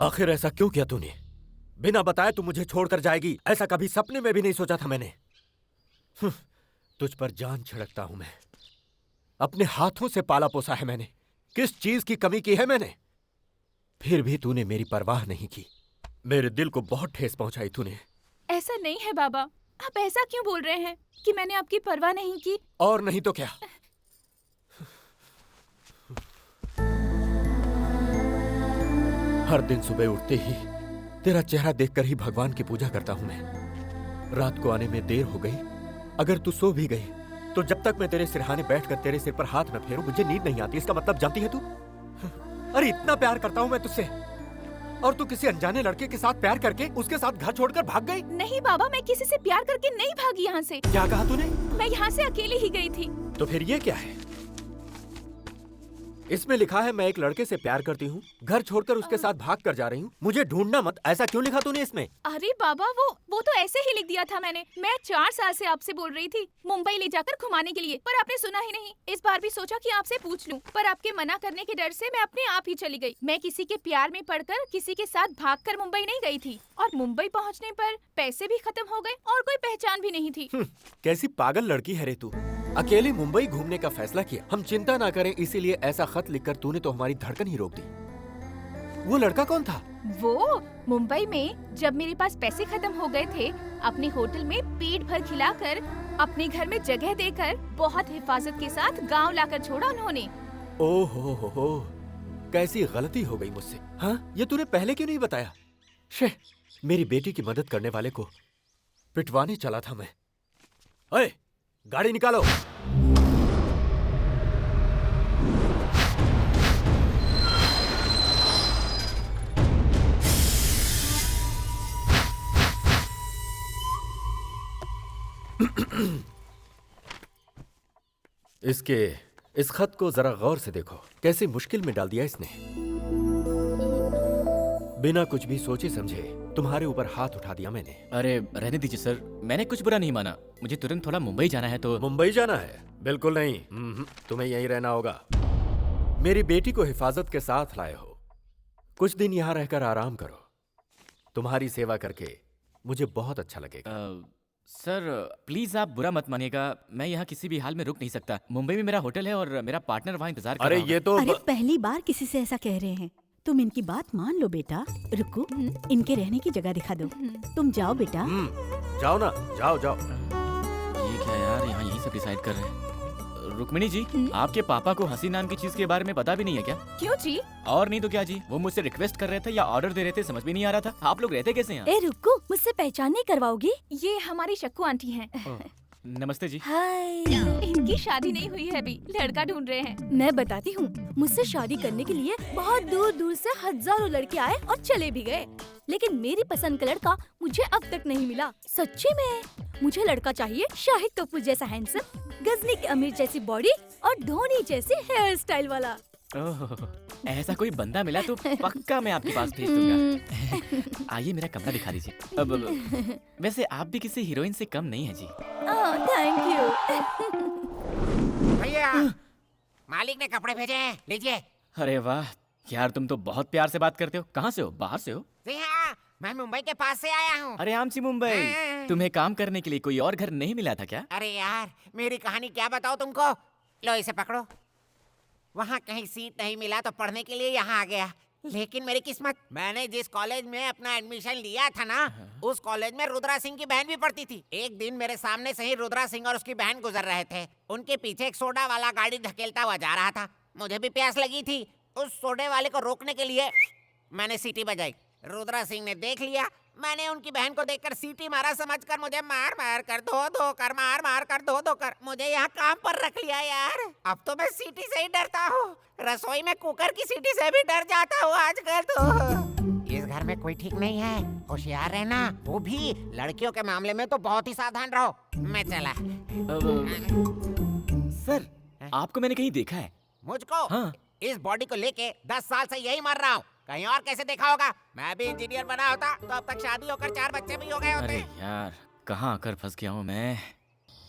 आखिर ऐसा क्यों किया तूने? बिना बताए तू मुझे छोड़कर जाएगी, ऐसा कभी सपने में भी नहीं सोचा था मैंने। तुझ पर जान छिड़कता हूं मैं। अपने हाथों से पाला पोसा है मैंने। किस चीज की कमी की है मैंने? फिर भी तूने मेरी परवाह नहीं की। मेरे दिल को बहुत ठेस पहुंचाई तूने। ऐसा नहीं है बाबा, आप ऐसा क्यों बोल रहे हैं कि मैंने आपकी परवाह नहीं की? और नहीं तो क्या। हर दिन सुबह उठते ही तेरा चेहरा देखकर ही भगवान की पूजा करता हूं मैं। रात को आने में देर हो गई, अगर तू सो भी गई तो जब तक मैं तेरे सिरहाने बैठकर तेरे सिर पर हाथ न फेरूं मुझे नींद नहीं आती। इसका मतलब जानती है तू? अरे इतना प्यार करता हूं मैं तुझसे, और तू किसी अनजाने लड़के के साथ प्यार करके उसके साथ घर छोड़कर भाग गई। नहीं बाबा, मैं किसी से प्यार करके नहीं भागी यहाँ से। क्या कहा तूने? मैं यहाँ से अकेली ही गई थी। तो फिर ये क्या है? इसमें लिखा है मैं एक लड़के से प्यार करती हूँ, घर छोड़कर उसके साथ भाग कर जा रही हूँ, मुझे ढूंढना मत। ऐसा क्यों लिखा तूने इसमें? अरे बाबा, वो तो ऐसे ही लिख दिया था मैंने। मैं 4 साल से आपसे बोल रही थी मुंबई ले जाकर घुमाने के लिए, पर आपने सुना ही नहीं। इस बार भी सोचा कि आपसे पूछ लूं, पर आपके मना करने के डर से मैं अपने आप ही चली गई। मैं किसी के प्यार में पड़कर किसी के साथ भागकर मुंबई नहीं गई थी, और मुंबई पहुंचने पर पैसे भी खत्म हो गए और कोई पहचान भी नहीं थी। कैसी पागल लड़की है रे तू। अकेले मुंबई घूमने का फैसला किया, हम चिंता ना करें इसीलिए ऐसा खत लिखकर तूने तो हमारी धड़कन ही रोक दी। वो लड़का कौन था? वो मुंबई में जब मेरे पास पैसे खत्म हो गए थे, अपने होटल में पेट भर खिलाकर, अपने घर में जगह देकर, बहुत हिफाजत के साथ गांव लाकर छोड़ा उन्होंने। ओहो हो, कैसी गलती हो गई मुझसे। हाँ, ये तूने पहले क्यों नहीं बताया? शे, मेरी बेटी की मदद करने वाले को पिटवाने चला था मैं। ओए, गाड़ी निकालो। इस खत को जरा गौर से देखो, कैसी मुश्किल में डाल दिया इसने। बिना कुछ भी सोचे समझे तुम्हारे ऊपर हाथ उठा दिया मैंने। अरे रहने दीजिए सर, मैंने कुछ बुरा नहीं माना। मुझे तुरंत थोड़ा मुंबई जाना है तो। मुंबई जाना है? बिल्कुल नहीं, तुम्हें यहीं रहना होगा। मेरी बेटी को हिफाजत के साथ लाए हो, कुछ दिन यहाँ रहकर आराम करो। तुम्हारी सेवा करके मुझे बहुत अच्छा लगेगा। सर प्लीज आप बुरा मत मानिएगा, मैं यहाँ किसी भी हाल में रुक नहीं सकता। मुंबई में मेरा होटल है और मेरा पार्टनर वहाँ इंतजार कर अरे रहा होगा। ये तो अरे पहली बार किसी से ऐसा कह रहे हैं। तुम इनकी बात मान लो बेटा। रुको, इनके रहने की जगह दिखा दो। तुम जाओ बेटा। जाओ ना, जाओ जाओ। ये क्या यार, यहाँ यही सब डिसाइड कर रहे हैं। रुक्मिणी जी, आपके पापा को हंसी नाम की चीज के बारे में पता भी नहीं है क्या? क्यों जी? और नहीं तो क्या जी, वो मुझसे रिक्वेस्ट कर रहे थे या ऑर्डर दे रहे थे, समझ भी नहीं आ रहा था। आप लोग रहते कैसे हैं? ए रुको, मुझसे पहचान नहीं करवाओगी? ये हमारी शक्कू आंटी हैं। नमस्ते जी। हाय। इनकी शादी नहीं हुई है अभी, लड़का ढूंढ रहे हैं। मैं बताती हूँ, मुझसे शादी करने के लिए बहुत दूर दूर से हजारों लड़के आए और चले भी गए, लेकिन मेरी पसंद का लड़का मुझे अब तक नहीं मिला। सच्ची में मुझे लड़का चाहिए शाहिद कपूर जैसा हैंडसम, गजनी की अमीर जैसी बॉडी और धोनी जैसी हेयर स्टाइल वाला। ओह, ऐसा कोई बंदा मिला तो पक्का मैं आपके पास भेज दूंगा। आइए मेरा कमरा दिखा दीजिए। अब वैसे आप भी किसी हीरोइन से कम नहीं है जी। Thank you. भैया, मालिक ने कपड़े भेजे हैं, लीजिए। अरे वाह यार, तुम तो बहुत प्यार से बात करते हो। कहाँ से हो? बाहर से हो? जी हाँ, मैं मुंबई के पास से आया हूँ। अरे आम सी मुंबई, तुम्हें काम करने के लिए कोई और घर नहीं मिला था क्या? अरे यार, मेरी कहानी क्या बताओ तुमको। लो इसे पकड़ो। वहाँ कहीं सीट नहीं मिला तो पढ़ने के लिए यहाँ आ गया। लेकिन मेरी किस्मत, मैंने जिस कॉलेज में अपना एडमिशन लिया था ना, उस कॉलेज में रुद्रा सिंह की बहन भी पढ़ती थी। एक दिन मेरे सामने से ही रुद्रा सिंह और उसकी बहन गुजर रहे थे। उनके पीछे एक सोडा वाला गाड़ी धकेलता हुआ जा रहा था। मुझे भी प्यास लगी थी। उस सोडे वाले को रोकने के लिए मैंने सीटी बजाई। रुद्रा सिंह ने देख लिया। मैंने उनकी बहन को देखकर सीटी मारा, समझकर मुझे मार मार कर धो कर मार मार कर धो कर मुझे यहाँ काम पर रख लिया यार। अब तो मैं सीटी से ही डरता हूँ। रसोई में कुकर की सीटी से भी डर जाता हूँ आजकल तो। इस घर में कोई ठीक नहीं है, होशियार रहना। वो भी लड़कियों के मामले में तो बहुत ही सावधान रहो। मैं चला। सर, आपको मैंने कहीं देखा है। मुझको? हाँ। इस बॉडी को लेके 10 साल से यही मर रहा हूँ। कहीं और कैसे देखा होगा? मैं भी इंजीनियर बना होता तो अब तक शादी होकर 4 बच्चे भी हो गए होते। अरे यार, कहाँ आकर फंस गया हूँ मैं।